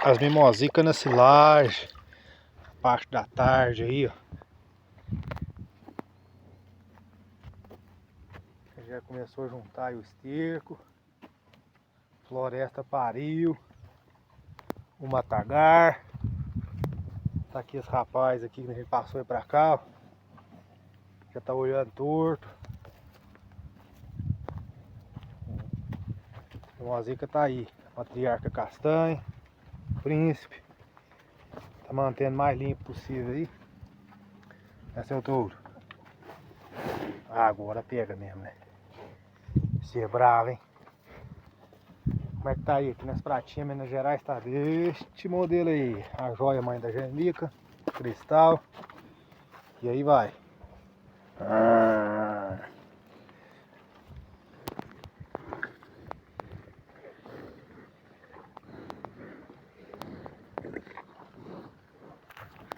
As mimosicas na silagem. Parte da tarde aí, ó. Já começou a juntar aí o esterco. Floresta pariu. O matagar. Tá aqui esse rapaz aqui que a gente passou aí pra cá, ó. Já tá olhando torto. A mimozica tá aí. Matriarca castanha. Príncipe. Tá mantendo o mais limpo possível aí. É, seu touro. Ah, agora pega mesmo, né? Você é bravo, hein? Como é que tá aí? Aqui nas pratinhas Minas Gerais tá deste modelo aí. A joia mãe da Janica. Cristal. E aí vai.